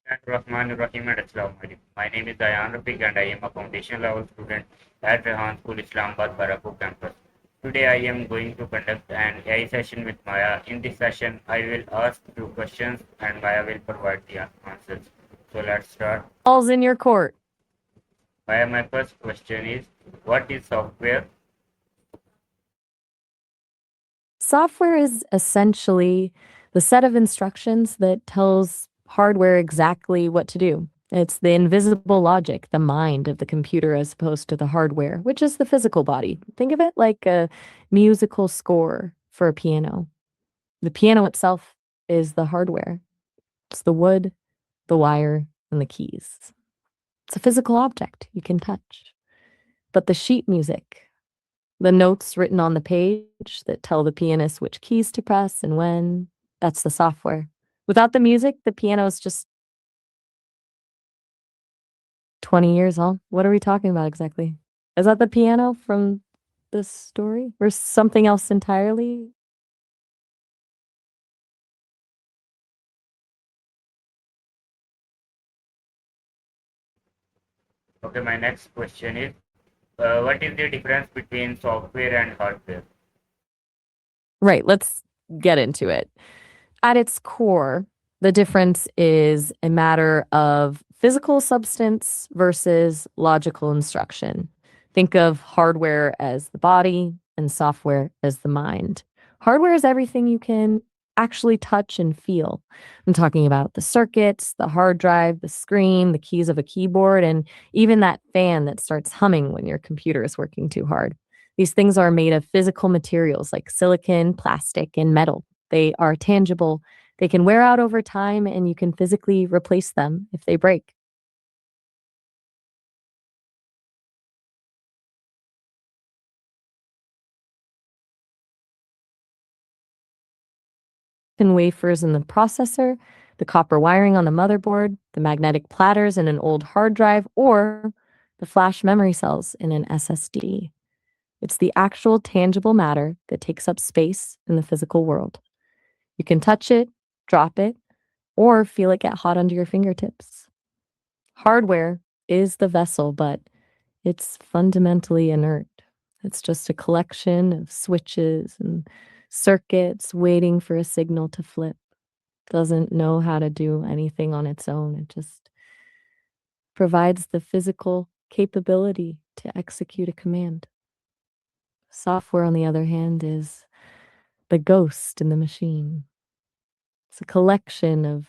Rahim and Assalamu alaikum. My name is Dayan Rafiq and I am a foundation level student at Rehan School Islamabad Barapur campus. Today I am going to conduct an AI session with Maya. In this session I will ask two questions and Maya will provide the answers. So let's start. All's in your court. Maya, my first question is, what is software? Software is essentially the set of instructions that tells hardware exactly what to do. It's the invisible logic, the mind of the computer as opposed to the hardware, which is the physical body. Think of it like a musical score for a piano. The piano itself is the hardware. It's the wood, the wire, and the keys. It's a physical object you can touch. But the sheet music, the notes written on the page that tell the pianist which keys to press and when, that's the software. Without the music, the piano is just 20 years old. What are we talking about exactly? Is that the piano from this story or something else entirely? Okay, my next question is, what is the difference between software and hardware? Right, let's get into it. At its core, the difference is a matter of physical substance versus logical instruction. Think of hardware as the body and software as the mind. Hardware is everything you can actually touch and feel. I'm talking about the circuits, the hard drive, the screen, the keys of a keyboard, and even that fan that starts humming when your computer is working too hard. These things are made of physical materials like silicon, plastic, and metal. They are tangible. They can wear out over time, and you can physically replace them if they break. And wafers in the processor, the copper wiring on the motherboard, the magnetic platters in an old hard drive, or the flash memory cells in an SSD. It's the actual tangible matter that takes up space in the physical world. You can touch it, drop it, or feel it get hot under your fingertips. Hardware is the vessel, but it's fundamentally inert. It's just a collection of switches and circuits waiting for a signal to flip. Doesn't know how to do anything on its own. It just provides the physical capability to execute a command. Software, on the other hand, is the ghost in the machine. It's a collection of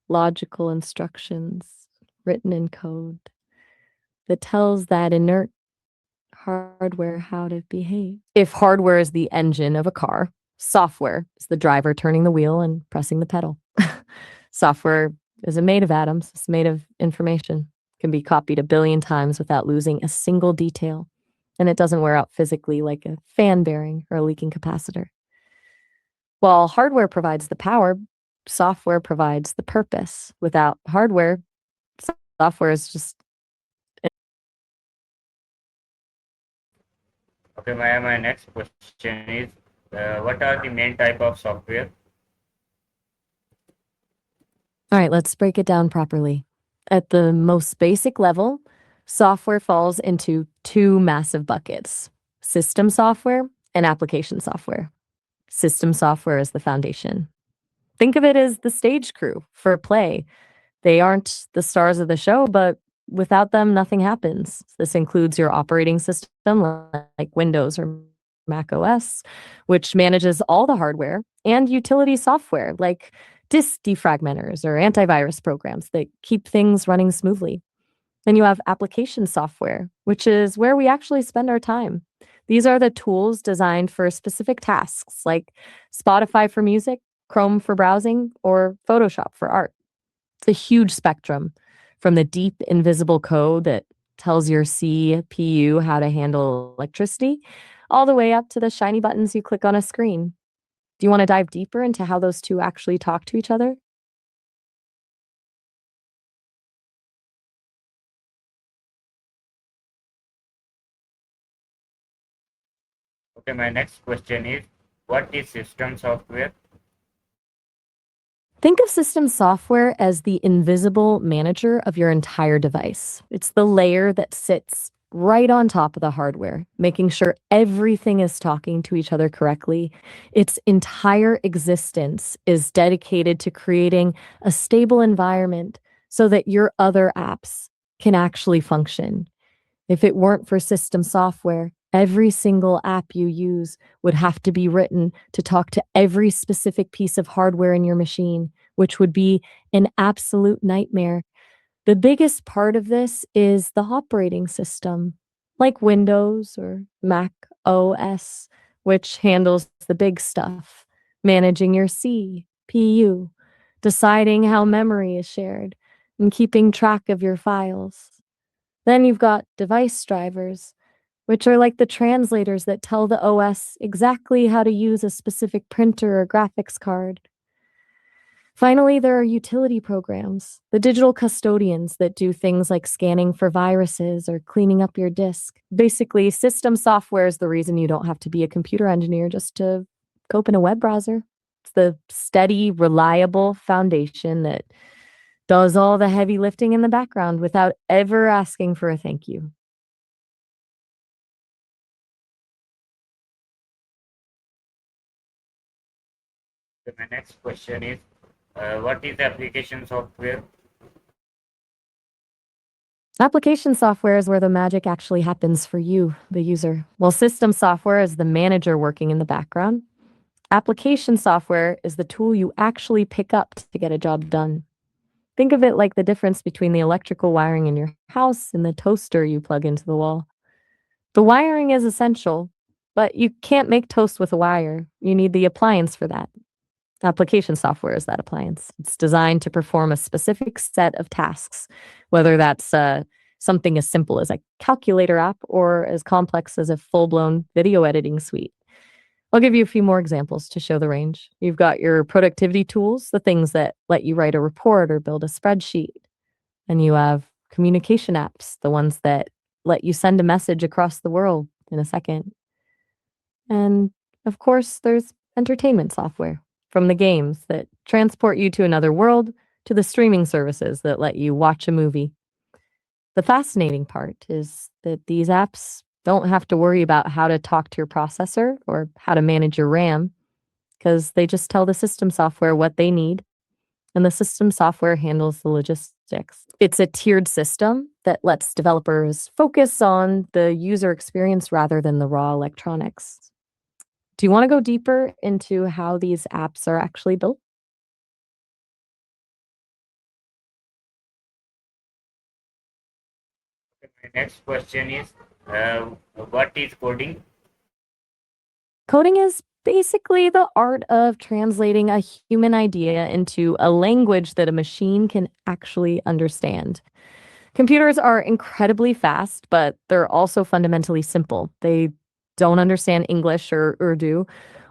logical instructions written in code that tells that inert hardware how to behave. If hardware is the engine of a car, software is the driver turning the wheel and pressing the pedal. Software isn't made of atoms, it's made of information. It can be copied a billion times without losing a single detail. And it doesn't wear out physically like a fan bearing or a leaking capacitor. While hardware provides the power, software provides the purpose. Without hardware, software is just. Okay, my next question is, what are the main type of software? All right, let's break it down properly. At the most basic level, software falls into two massive buckets: system software and application software. System software is the foundation. Think of it as the stage crew for a play. They aren't the stars of the show, but without them, nothing happens. This includes your operating system like Windows or Mac OS, which manages all the hardware, and utility software like disk defragmenters or antivirus programs that keep things running smoothly. Then you have application software, which is where we actually spend our time. These are the tools designed for specific tasks like Spotify for music, Chrome for browsing, or Photoshop for art. It's a huge spectrum from the deep invisible code that tells your CPU how to handle electricity, all the way up to the shiny buttons you click on a screen. Do you want to dive deeper into how those two actually talk to each other? Okay, my next question is, what is system software? Think of system software as the invisible manager of your entire device. It's the layer that sits right on top of the hardware, making sure everything is talking to each other correctly. Its entire existence is dedicated to creating a stable environment so that your other apps can actually function. If it weren't for system software, every single app you use would have to be written to talk to every specific piece of hardware in your machine, which would be an absolute nightmare. The biggest part of this is the operating system, like Windows or Mac OS, which handles the big stuff, managing your CPU, deciding how memory is shared, and keeping track of your files. Then you've got device drivers, which are like the translators that tell the OS exactly how to use a specific printer or graphics card. Finally, there are utility programs, the digital custodians that do things like scanning for viruses or cleaning up your disk. Basically, system software is the reason you don't have to be a computer engineer just to open a web browser. It's the steady, reliable foundation that does all the heavy lifting in the background without ever asking for a thank you. So my next question is, what is application software? Application software is where the magic actually happens for you, the user. While system software is the manager working in the background, application software is the tool you actually pick up to get a job done. Think of it like the difference between the electrical wiring in your house and the toaster you plug into the wall. The wiring is essential, but you can't make toast with a wire. You need the appliance for that. Application software is that appliance. It's designed to perform a specific set of tasks, whether that's something as simple as a calculator app or as complex as a full blown video editing suite. I'll give you a few more examples to show the range. You've got your productivity tools, the things that let you write a report or build a spreadsheet. And you have communication apps, the ones that let you send a message across the world in a second. And of course, there's entertainment software, from the games that transport you to another world to the streaming services that let you watch a movie. The fascinating part is that these apps don't have to worry about how to talk to your processor or how to manage your RAM because they just tell the system software what they need, and the system software handles the logistics. It's a tiered system that lets developers focus on the user experience rather than the raw electronics. Do you want to go deeper into how these apps are actually built? My next question is, uh, what is coding? Coding is basically the art of translating a human idea into a language that a machine can actually understand. Computers are incredibly fast, but they're also fundamentally simple. They don't understand English or Urdu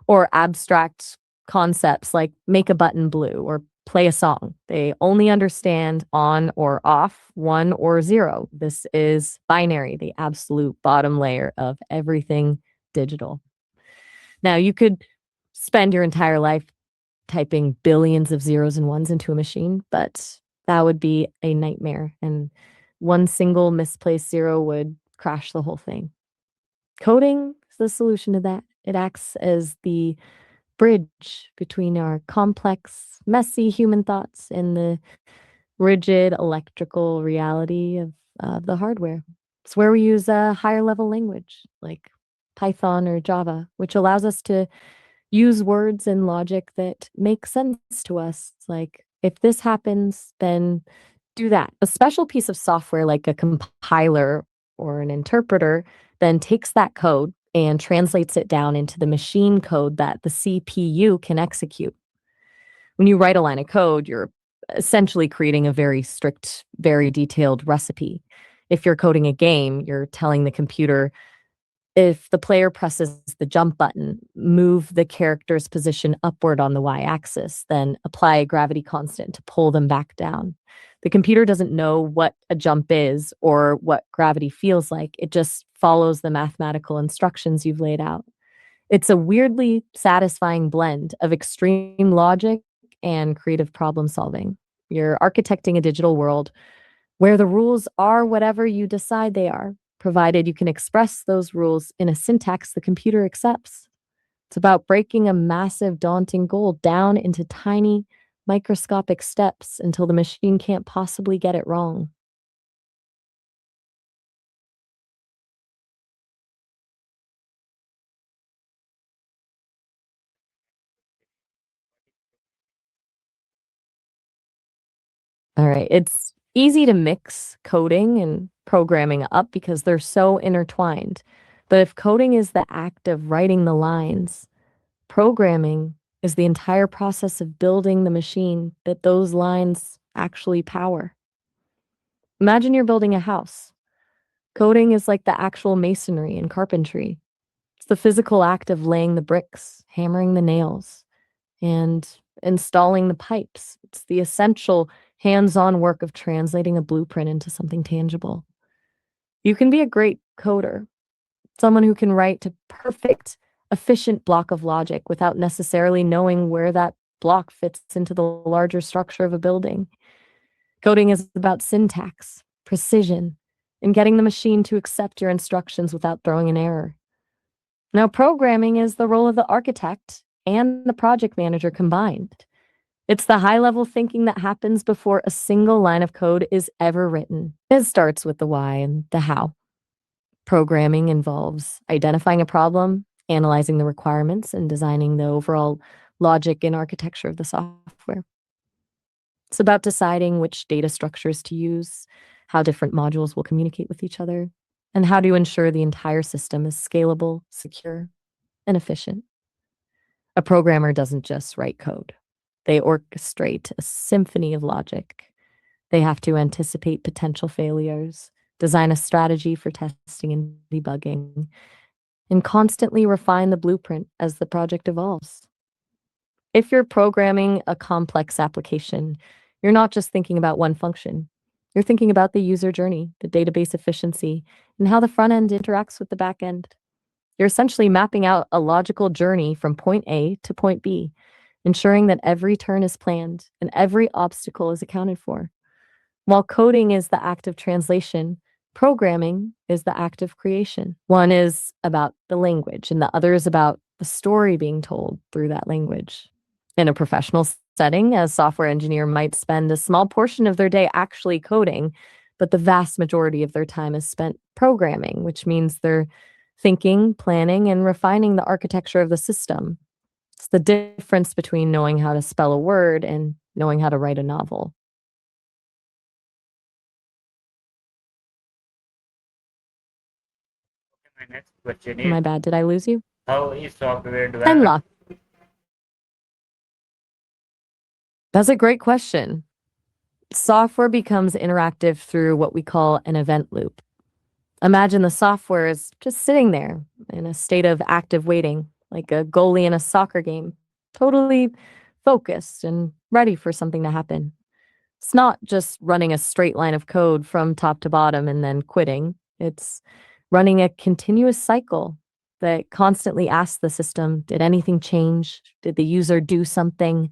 or abstract concepts like make a button blue or play a song. They only understand on or off, one or zero. This is binary, the absolute bottom layer of everything digital. Now, you could spend your entire life typing billions of zeros and ones into a machine, but that would be a nightmare. And one single misplaced zero would crash the whole thing. Coding is the solution to that. It acts as the bridge between our complex, messy human thoughts and the rigid electrical reality of the hardware. It's where we use a higher level language like Python or Java, which allows us to use words and logic that make sense to us. Like, if this happens, then do that. A special piece of software like a compiler or an interpreter then takes that code and translates it down into the machine code that the CPU can execute. When you write a line of code, you're essentially creating a very strict, very detailed recipe. If you're coding a game, you're telling the computer, if the player presses the jump button, move the character's position upward on the y-axis, then apply a gravity constant to pull them back down. The computer doesn't know what a jump is or what gravity feels like. It just follows the mathematical instructions you've laid out. It's a weirdly satisfying blend of extreme logic and creative problem solving. You're architecting a digital world where the rules are whatever you decide they are, provided you can express those rules in a syntax the computer accepts. It's about breaking a massive, daunting goal down into tiny, microscopic steps until the machine can't possibly get it wrong. All right. It's easy to mix coding and programming up because they're so intertwined. But if coding is the act of writing the lines, programming is the entire process of building the machine that those lines actually power. Imagine you're building a house. Coding is like the actual masonry and carpentry. It's the physical act of laying the bricks, hammering the nails, and installing the pipes. It's the essential hands on work of translating a blueprint into something tangible. You can be a great coder, someone who can write a perfect, efficient block of logic without necessarily knowing where that block fits into the larger structure of a building. Coding is about syntax, precision, and getting the machine to accept your instructions without throwing an error. Now, programming is the role of the architect and the project manager combined. It's the high level thinking that happens before a single line of code is ever written. It starts with the why and the how. Programming involves identifying a problem, analyzing the requirements, and designing the overall logic and architecture of the software. It's about deciding which data structures to use, how different modules will communicate with each other, and how to ensure the entire system is scalable, secure, and efficient. A programmer doesn't just write code, they orchestrate a symphony of logic. They have to anticipate potential failures, design a strategy for testing and debugging, and constantly refine the blueprint as the project evolves. If you're programming a complex application, you're not just thinking about one function. You're thinking about the user journey, the database efficiency, and how the front end interacts with the back end. You're essentially mapping out a logical journey from point A to point B, ensuring that every turn is planned and every obstacle is accounted for. While coding is the act of translation, programming is the act of creation. One is about the language, and the other is about the story being told through that language. In a professional setting, a software engineer might spend a small portion of their day actually coding, but the vast majority of their time is spent programming, which means they're thinking, planning, and refining the architecture of the system. It's the difference between knowing how to spell a word and knowing how to write a novel. My next question is, My bad, did I lose you? how is software I'm development? lost. That's a great question. Software becomes interactive through what we call an event loop. Imagine the software is just sitting there in a state of active waiting, like a goalie in a soccer game, totally focused and ready for something to happen. It's not just running a straight line of code from top to bottom and then quitting. It's running a continuous cycle that constantly asks the system, did anything change? Did the user do something?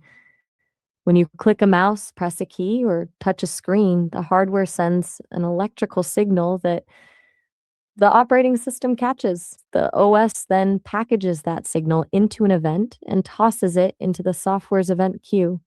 When you click a mouse, press a key, or touch a screen, the hardware sends an electrical signal that the operating system catches. The OS then packages that signal into an event and tosses it into the software's event queue.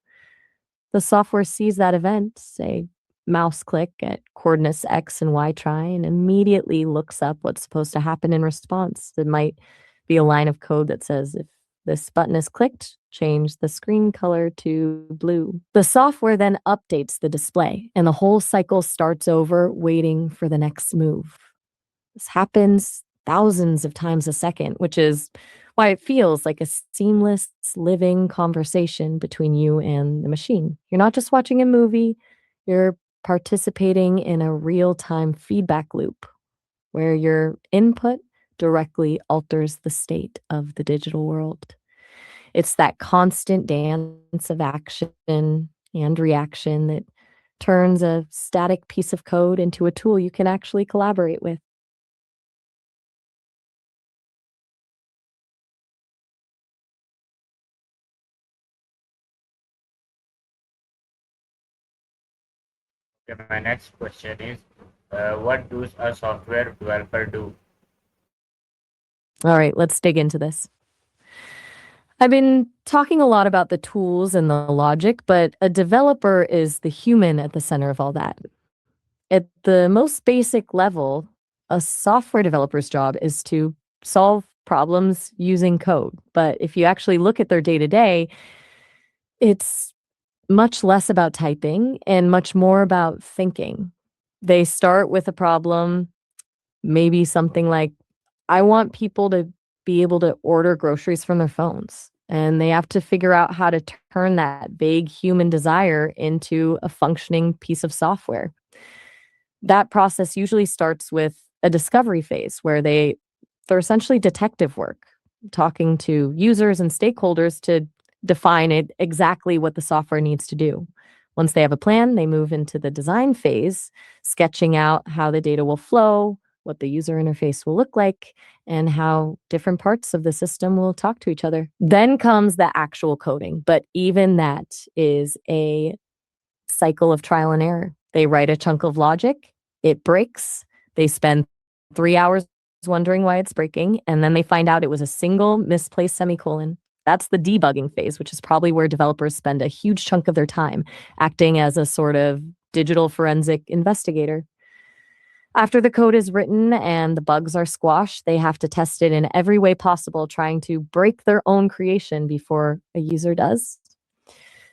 The software sees that event, say mouse click at coordinates X and Y try, and immediately looks up what's supposed to happen in response. It might be a line of code that says, if this button is clicked, change the screen color to blue. The software then updates the display, and the whole cycle starts over, waiting for the next move. This happens thousands of times a second, which is why it feels like a seamless, living conversation between you and the machine. You're not just watching a movie, you're participating in a real time feedback loop where your input directly alters the state of the digital world. It's that constant dance of action and reaction that turns a static piece of code into a tool you can actually collaborate with. Okay, my next question is, what does a software developer do? All right, let's dig into this. I've been talking a lot about the tools and the logic, but a developer is the human at the center of all that. At the most basic level, a software developer's job is to solve problems using code. But if you actually look at their day to day, it's much less about typing and much more about thinking. They start with a problem, maybe something like, I want people to be able to order groceries from their phones. And they have to figure out how to turn that vague human desire into a functioning piece of software. That process usually starts with a discovery phase where they're essentially detective work, talking to users and stakeholders to define it exactly what the software needs to do. Once they have a plan, they move into the design phase, sketching out how the data will flow, what the user interface will look like, and how different parts of the system will talk to each other. Then comes the actual coding, but even that is a cycle of trial and error. They write a chunk of logic, it breaks, they spend 3 hours wondering why it's breaking, and then they find out it was a single misplaced semicolon. That's the debugging phase, which is probably where developers spend a huge chunk of their time, acting as a sort of digital forensic investigator. After the code is written and the bugs are squashed, they have to test it in every way possible, trying to break their own creation before a user does.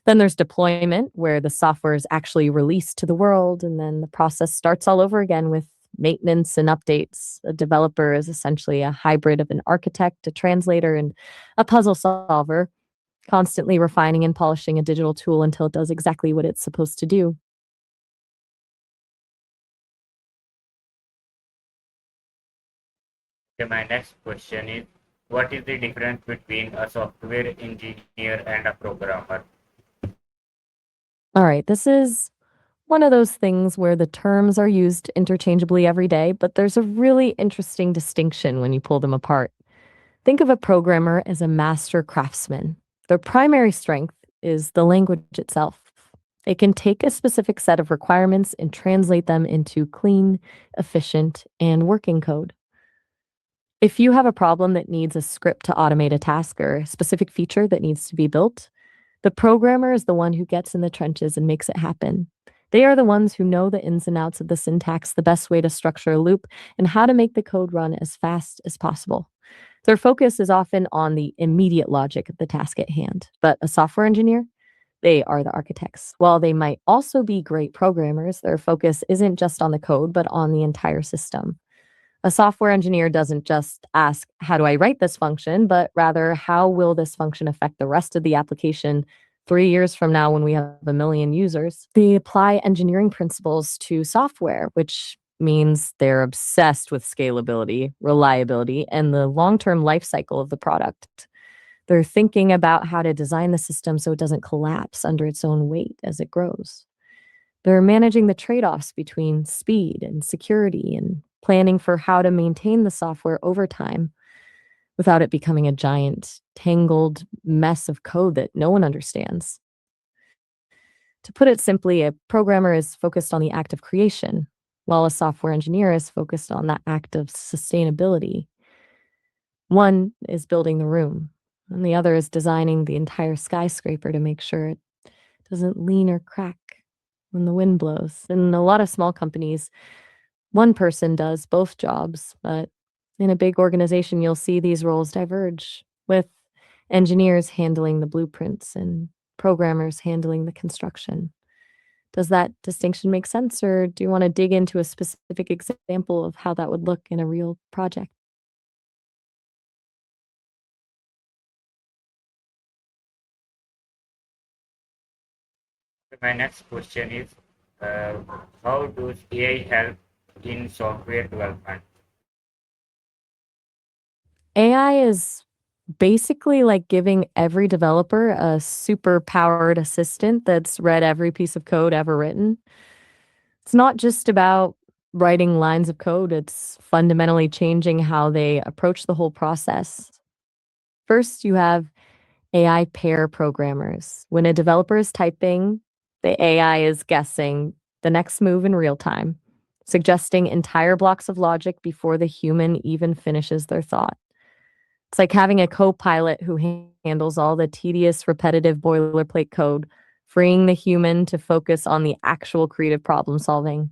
Then there's deployment, where the software is actually released to the world, and then the process starts all over again with maintenance and updates. A developer is essentially a hybrid of an architect, a translator, and a puzzle solver, constantly refining and polishing a digital tool until it does exactly what it's supposed to do. Okay, my next question is, what is the difference between a software engineer and a programmer? All right, this is one of those things where the terms are used interchangeably every day, but there's a really interesting distinction when you pull them apart. Think of a programmer as a master craftsman. Their primary strength is the language itself. They can take a specific set of requirements and translate them into clean, efficient, and working code. If you have a problem that needs a script to automate a task or a specific feature that needs to be built, the programmer is the one who gets in the trenches and makes it happen. They are the ones who know the ins and outs of the syntax, the best way to structure a loop, and how to make the code run as fast as possible. Their focus is often on the immediate logic of the task at hand. But a software engineer, they are the architects. While they might also be great programmers, their focus isn't just on the code, but on the entire system. A software engineer doesn't just ask, how do I write this function, but rather, how will this function affect the rest of the application 3 years from now when we have a million users? They apply engineering principles to software, which means they're obsessed with scalability, reliability, and the long term life cycle of the product. They're thinking about how to design the system so it doesn't collapse under its own weight as it grows. They're managing the trade offs between speed and security and planning for how to maintain the software over time without it becoming a giant, tangled mess of code that no one understands. To put it simply, a programmer is focused on the act of creation, while a software engineer is focused on that act of sustainability. One is building the room, and the other is designing the entire skyscraper to make sure it doesn't lean or crack when the wind blows. In a lot of small companies, one person does both jobs, but in a big organization, you'll see these roles diverge, with engineers handling the blueprints and programmers handling the construction. Does that distinction make sense, or do you want to dig into a specific example of how that would look in a real project? My next question is, uh, how does AI help in software development? AI is basically like giving every developer a super powered assistant that's read every piece of code ever written. It's not just about writing lines of code, it's fundamentally changing how they approach the whole process. First, you have AI pair programmers. When a developer is typing, the AI is guessing, the next move in real time, suggesting entire blocks of logic before the human even finishes their thought. It's like having a co pilot who handles all the tedious, repetitive boilerplate code, freeing the human to focus on the actual creative problem solving.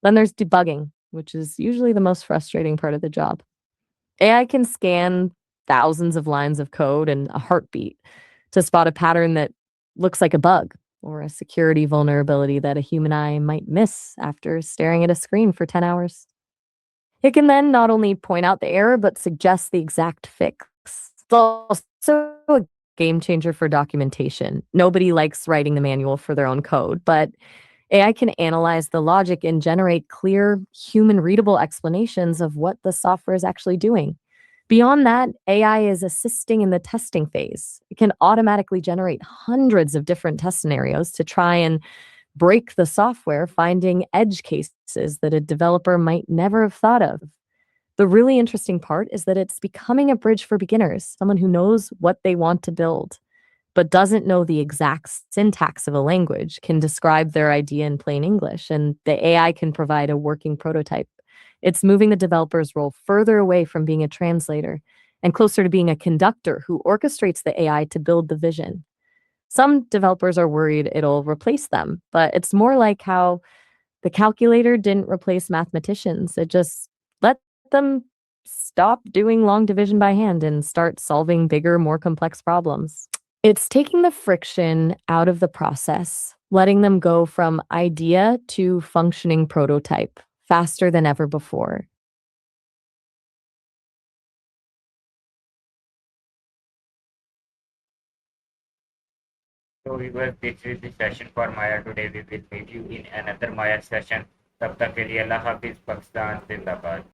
Then there's debugging, which is usually the most frustrating part of the job. AI can scan thousands of lines of code in a heartbeat to spot a pattern that looks like a bug or a security vulnerability that a human eye might miss after staring at a screen for 10 hours. It can then not only point out the error, but suggest the exact fix. It's also a game changer for documentation. Nobody likes writing the manual for their own code, but AI can analyze the logic and generate clear, human readable explanations of what the software is actually doing. Beyond that, AI is assisting in the testing phase. It can automatically generate hundreds of different test scenarios to try and break the software, finding edge cases that a developer might never have thought of. The really interesting part is that it's becoming a bridge for beginners, someone who knows what they want to build, but doesn't know the exact syntax of a language, can describe their idea in plain English, and the AI can provide a working prototype. It's moving the developer's role further away from being a translator and closer to being a conductor who orchestrates the AI to build the vision. Some developers are worried it'll replace them, but it's more like how the calculator didn't replace mathematicians. It just let them stop doing long division by hand and start solving bigger, more complex problems. It's taking the friction out of the process, letting them go from idea to functioning prototype faster than ever before. So viewers, this is the session for Maya today. We will meet you in another Maya session. तब तक के लिए अल्लाह हाफिज, पाकिस्तान जिंदाबाद.